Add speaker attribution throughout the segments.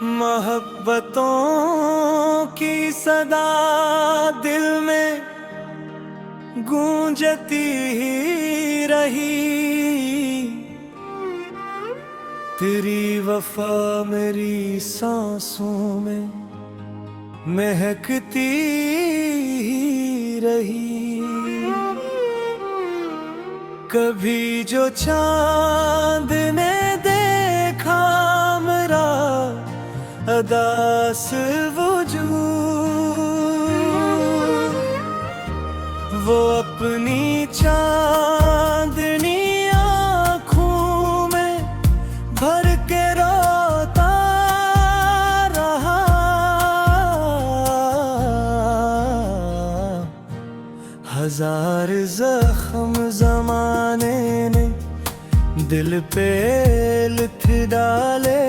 Speaker 1: मोहब्बतों की सदा दिल में गूंजती ही रही। तेरी वफा मेरी सांसों में महकती ही रही। कभी जो चांद ने देखा मेरा अदास वजूद, वो अपनी चांदनी आँखों में भर के रोता रहा। हजार जख्म जमाने ने दिल पे लिख डाले,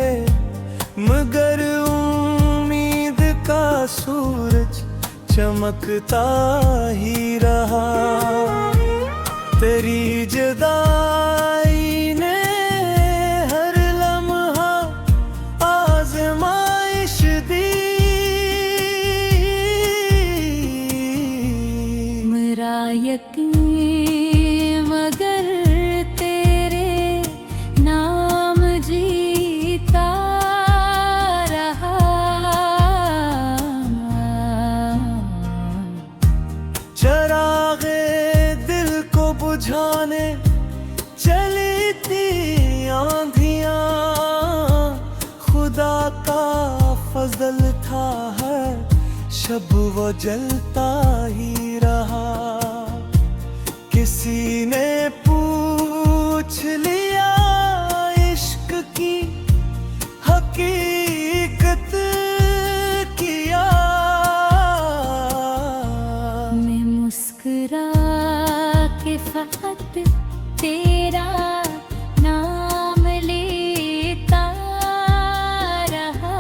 Speaker 1: मगर उम्मीद का सूरज चमकता ही रहा। तेरी जुदाई ने हर लम्हा आज़माइश दी।
Speaker 2: मेरा यकीन मगर तेरे नाम जीता रहा।
Speaker 1: चरागे दिल को बुझाने चली थी आंधियां, खुदा का फजल था हर शब वो जलता ही रहा। किसी ने पूछ लिया इश्क की हकीकत किया।
Speaker 2: मैं मुस्कुरा के फकत तेरा नाम लेता रहा।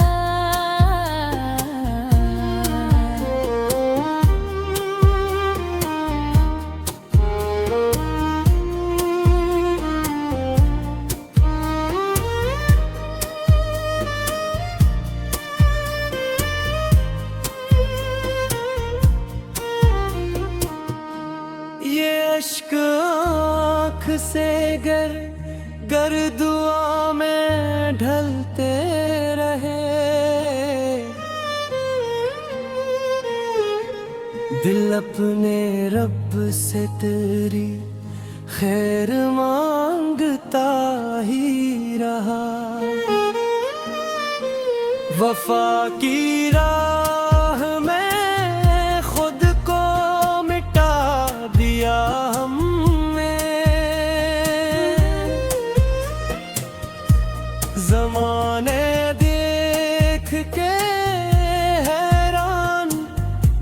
Speaker 1: ये अश्क आँख से गर गर दुआ में ढलते रहे। दिल अपने रब से तेरी खैर मांगता ही रहा। वफा की राह में खुद को मिटा दिया हमने। ज़माने देख के हैरान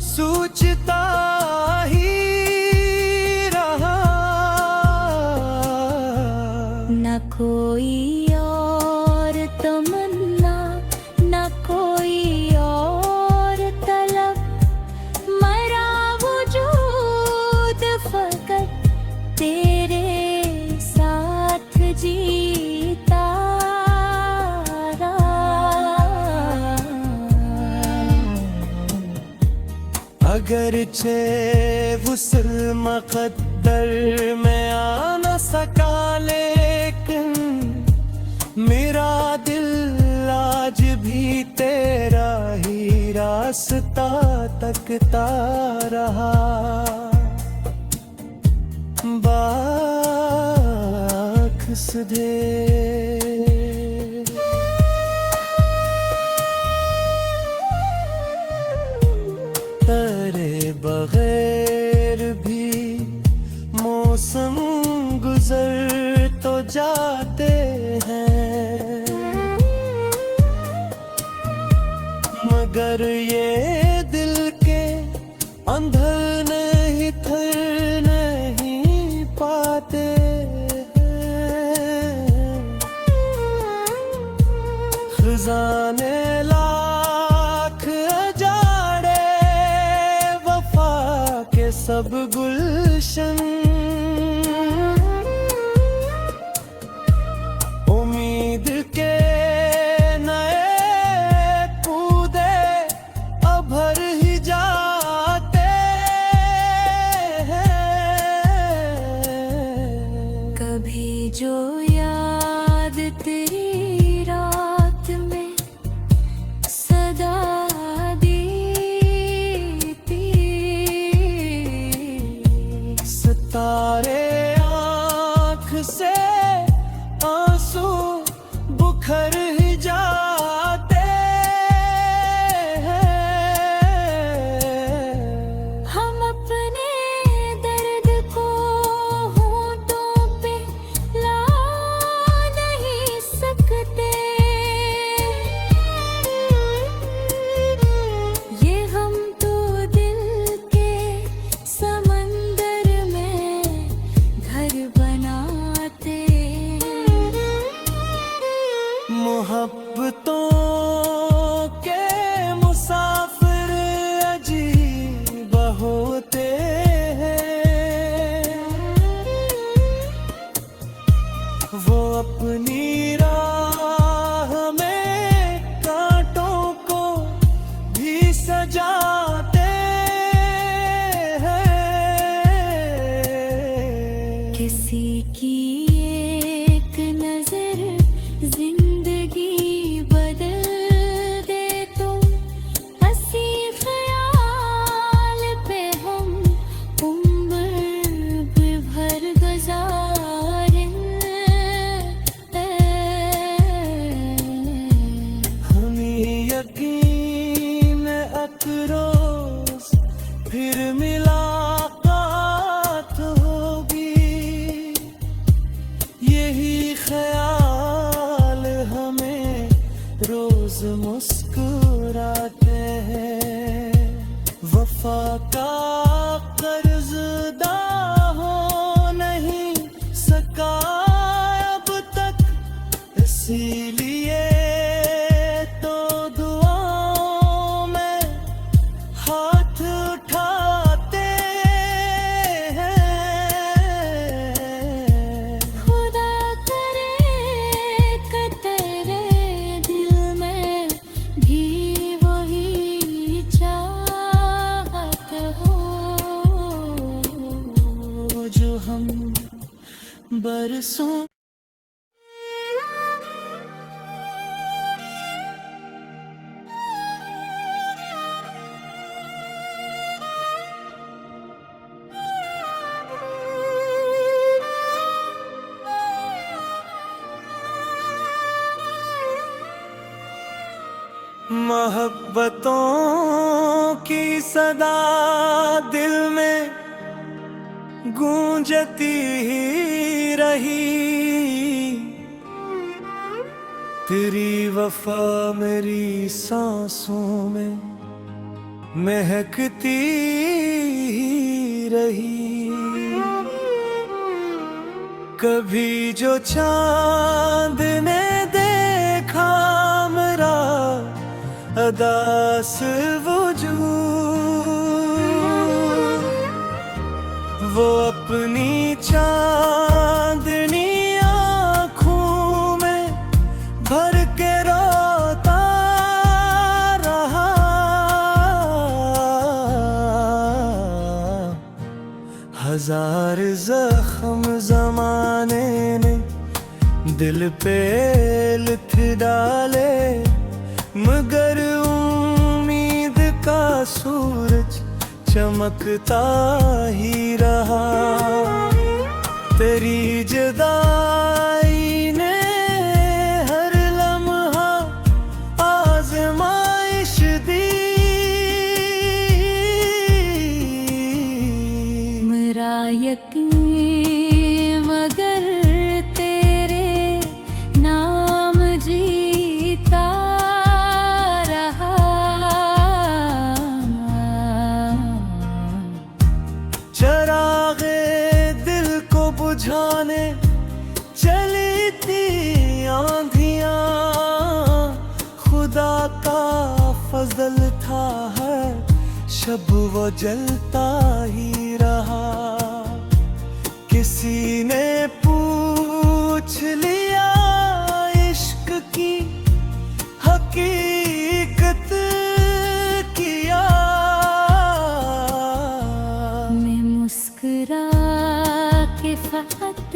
Speaker 1: सोचता ही रहा।
Speaker 2: न कोई और तमन्ना, न कोई और तलब, मरा वजूद फकत तेरे साथ जीता रहा।
Speaker 1: अगरचे वुसल मुक़द्दर में आ न सका, लेकिन मेरा दिल आज भी तेरा ही रास्ता तकता रहा। बाखुदे तेरे बगैर भी मौसम गुजर तो जाते हैं, मगर ये दिल के अंदर नहीं थर नहीं पाते हैं। खजाने लाख अजाड़े वफा के सब गुलशन, उम्मीद के नए
Speaker 2: कभी जो याद तेरी रात में सदा देती,
Speaker 1: सितारे आँख से आंसू बुखर ही जाते हैं।
Speaker 2: हम अपने दर्द को होठों पे ला नहीं सकते, ये हम तो दिल के समंदर में घर बनाते।
Speaker 1: मोहब्बतों के मुसाफिर अजीब होते हैं, वो अपनी राह में कांटों को भी सजाते हैं।
Speaker 2: किसी की एक नजर जिंदगी बदल दे तो हंसी ख्याल पे हम उम्र भर गुजारें।
Speaker 1: हमें यकीन अतरोज फिर मुलाकात होगी, यही ख्याल हमें रोज मुस्कुराते हैं। वफा का कर्जदा हो नहीं सका अब तक, इसीलिए तो दुआओं में हाथ उठाते हैं।
Speaker 2: खुदा करे कि तेरे दिल में भी वही चाहत हो
Speaker 1: जो हम बरसों मोहब्बतों की सदा दिल में गूंजती ही रही, तेरी वफा मेरी सांसों में महकती ही रही। कभी जो चांद ने देखा मेरा अदास वजूद, वो अपनी चांदनी आँखों में भर के रोता रहा। हजार जख्म जमाने ने दिल पे लिख डाले, मगर उम्मीद का सूरज चमकता ही रहा। तेरी जुदाई ने हर लम्हा आज़माइश दी,
Speaker 2: मेरा यकीन मगर तेरे नाम जीता रहा।
Speaker 1: चरागे दिल को बुझाने चली थी आंधियां, खुदा का फजल था हर शब वो जलता ही रहा। किसी ने पूछ लिया इश्क की हकीकत किया,
Speaker 2: मैं मुस्कुरा के फकत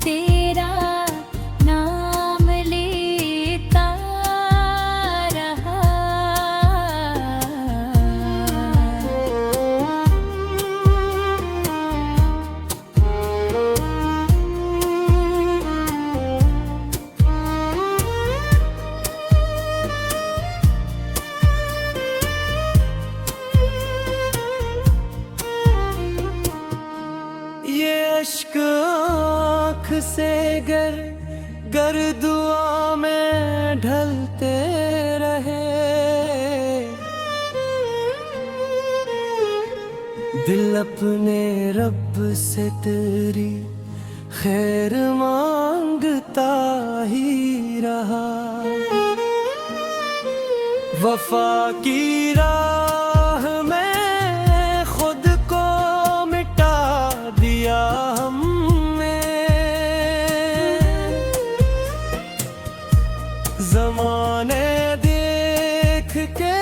Speaker 2: तेरे
Speaker 1: गिर गर दुआ में ढलते रहे। दिल अपने रब से तेरी खैर मांगता ही रहा। वफा की राह में खुद को मिटा दिया हमने। ज़माने देख के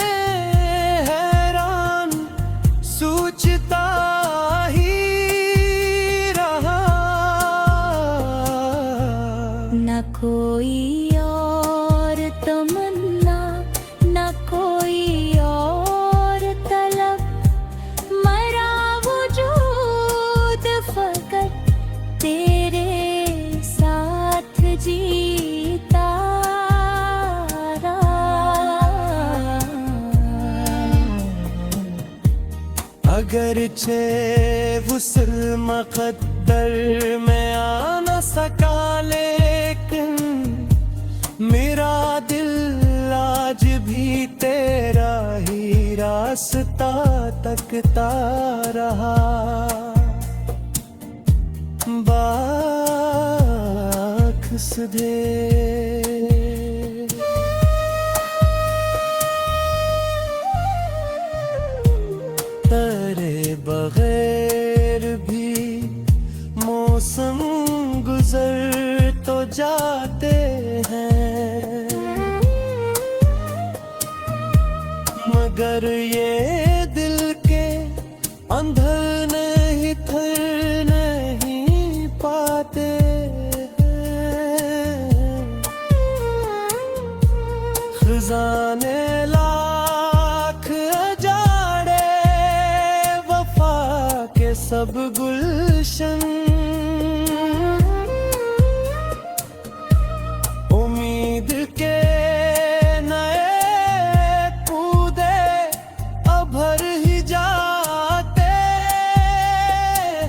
Speaker 1: हैरान सोचता ही रहा।
Speaker 2: न कोई और तमन्ना, न कोई और तलब, मरा वजूद फकत तेरे साथ जीता रहा।
Speaker 1: अगरचे वुसल मुक़द्दर में आ न सका, लेकिन मेरा दिल आज भी तेरा ही रास्ता तकता रहा। बाखुदे तेरे बगैर भी मौसम गुजर तो जाते हैं, मगर ये दिल के अंदर नहीं थर नहीं पाते हैं। खजाने लाख अजाड़े वफा के सब गुलशन, उम्मीद के नए कूदे अभर ही जाते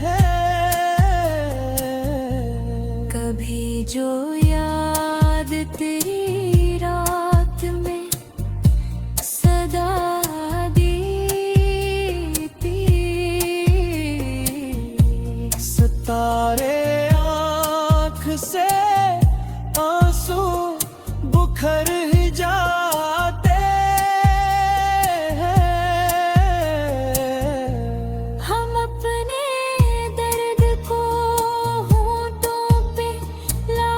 Speaker 1: हैं।
Speaker 2: कभी जो याद तेरी रात में सदा देती,
Speaker 1: सितारे आँख से आंसू बुखर ही जाते हैं।
Speaker 2: हम अपने दर्द को होठों पे ला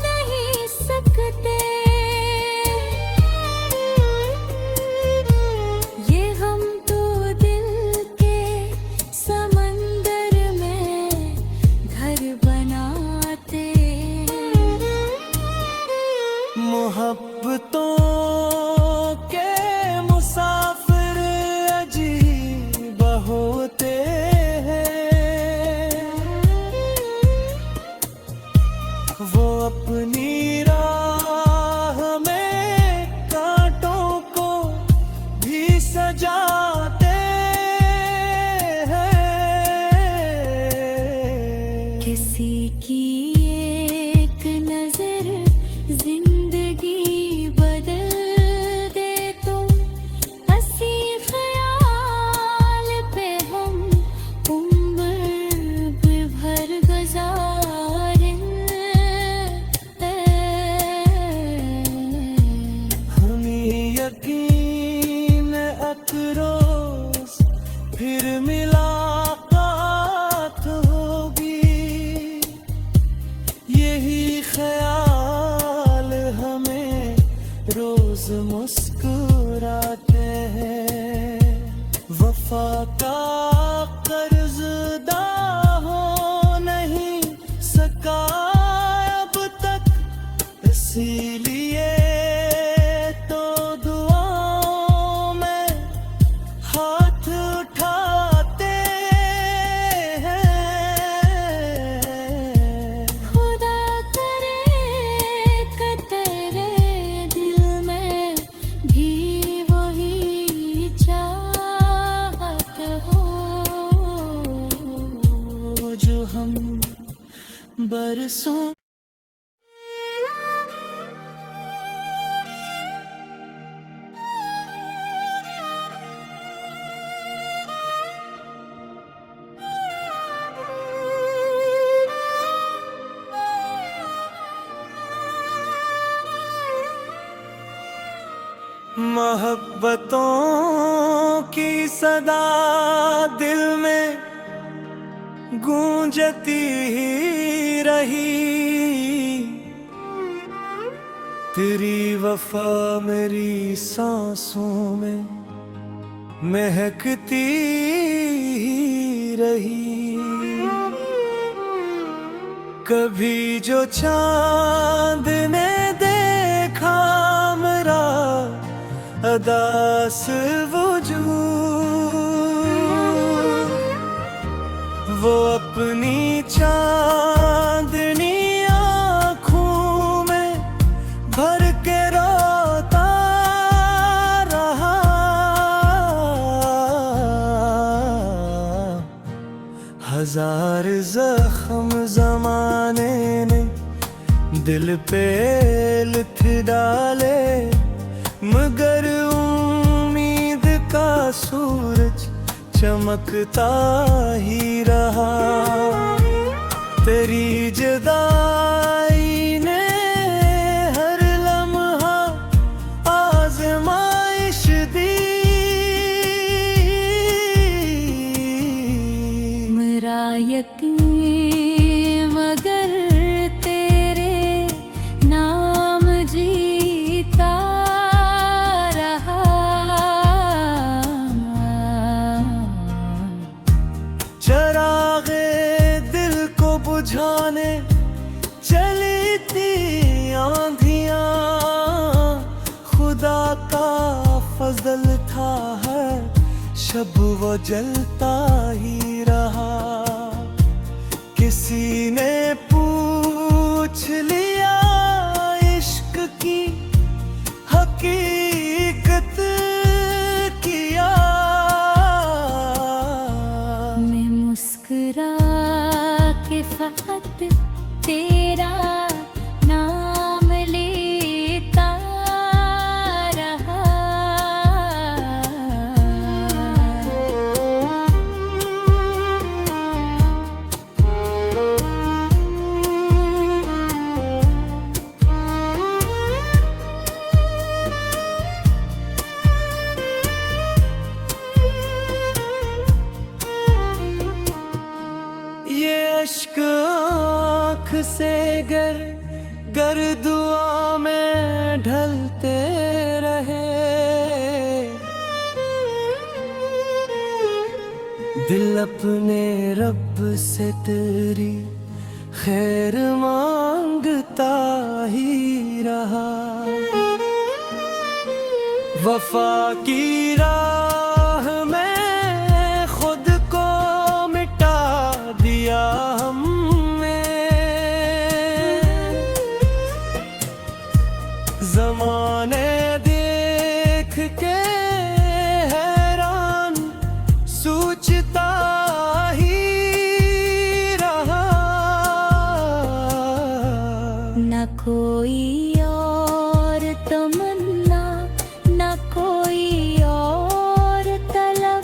Speaker 2: नहीं सकते। ये हम तो दिल के समंदर में घर बनाते।
Speaker 1: मोहब्बतों के मुसाफिर अजीब होते हैं, वो अपनी राह में कांटों को भी सजाते हैं।
Speaker 2: किसी की एक नजर जिंदगी बदल दे तो, हंसी ख्याल पे हम उम्र भर गुजारें।
Speaker 1: हमें यकीन अतरोज फिर मुलाकात होगी, यही ख्याल हमें रोज मुस्कुराते हैं। वफा का कर्जदा हो नहीं सका अब तक, इसीलिए तो दुआओं में हाथ उठाते हैं।
Speaker 2: खुदा करे कि तेरे दिल में भी वही चाहत हो,
Speaker 1: जो हम बरसों मोहब्बतों की सदा दिल में गूंजती ही रही, तेरी वफा मेरी सांसों में महकती ही रही। कभी जो चांद ने देखा मेरा अदास वजूद, वो अपनी चांदनी आँखों में भर के रोता रहा। हजार जख्म जमाने ने दिल पे लिख डाले, मगर उम्मीद का सूरज चमकता ही रहा। तेरी जुदाई ने हर लम्हा आज़माइश दी,
Speaker 2: मेरा यकीन मगर तेरे नाम जीता रहा।
Speaker 1: चरागे दिल को बुझाने चली थी आंधियां, खुदा का फजल था हर शब वो जलता ही रहा। किसी ने पूछ लिया इश्क की हकीकत किया,
Speaker 2: मैं मुस्कुरा के फकत तेरा नाम लेता रहा।
Speaker 1: ये अश्क आँख से गर गर दुआ में ढलते रहे, दिल अपने रब से तेरी खैर मांगता ही रहा। वफा की राह में खुद को मिटा दिया हमने, ज़माने देख के हैरान सोचता ही रहा।
Speaker 2: न कोई और तमन्ना, न कोई और तलब,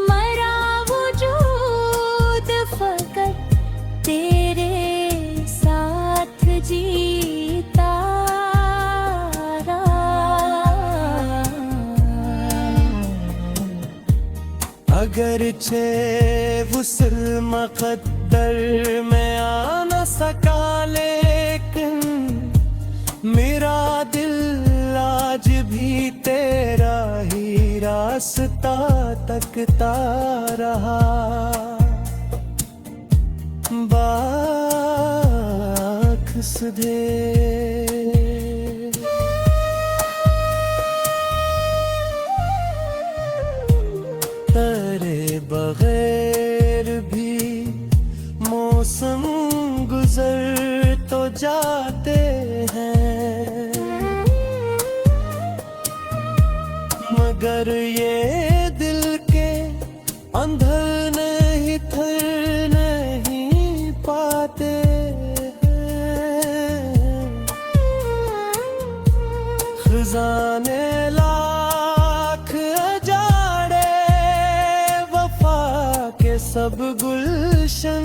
Speaker 2: मरा वजूद फकत तेरे साथ जीता रहा।
Speaker 1: अगरचे वुसल मुक़द्दर में आ न सका, लेकिन मेरा दिल आज भी तेरा ही रास्ता तकता रहा। बाखुदे तेरे बगैर भी मौसम गुजर तो जाते हैं, मगर ये दिल के अंदर नहीं थर नहीं पाते हैं। खजाने लाख अजाड़े वफा के सब गुलशन,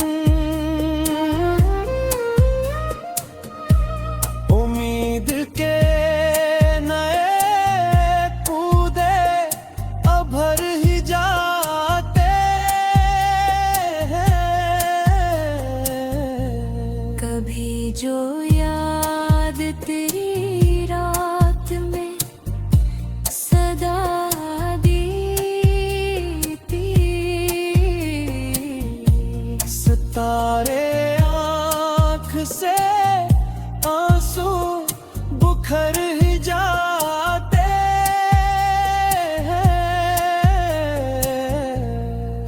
Speaker 1: उम्मीद के नए
Speaker 2: कभी जो याद तेरी रात में सदा देती,
Speaker 1: सितारे आँख से आंसू बुखर ही जाते हैं।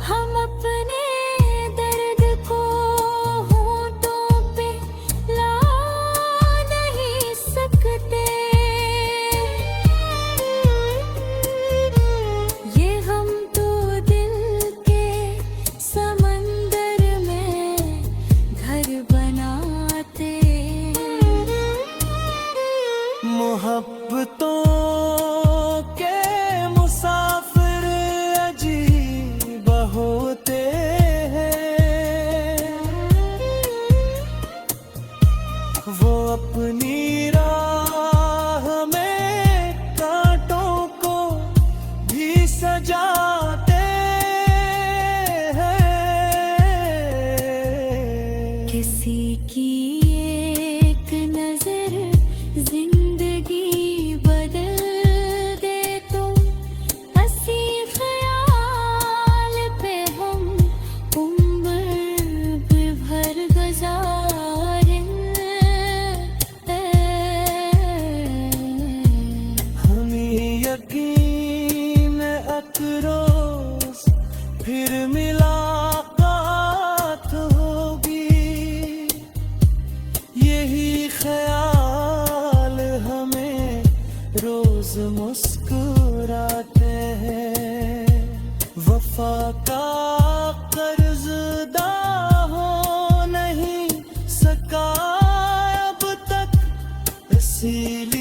Speaker 2: हम अपने दर्द को होठों पे ला नहीं सकते, ये हम तो दिल के समंदर में घर बनाते।
Speaker 1: मोहब्बतों के मुसाफिर अजीब होते हैं, वो अपनी राह में कांटों को भी सजाते हैं।
Speaker 2: किसी की एक नजर जिंदगी बदल दे तो हंसी ख्याल पे हम उम्र भर गुजारेंगे।
Speaker 1: हमें यकीन अतरोज फिर मुलाकात होगी, यही ख्याल हमें रोज मुस्कुराते हैं। वफा का कर्जदा हो नहीं सका अब तक, इसीलिए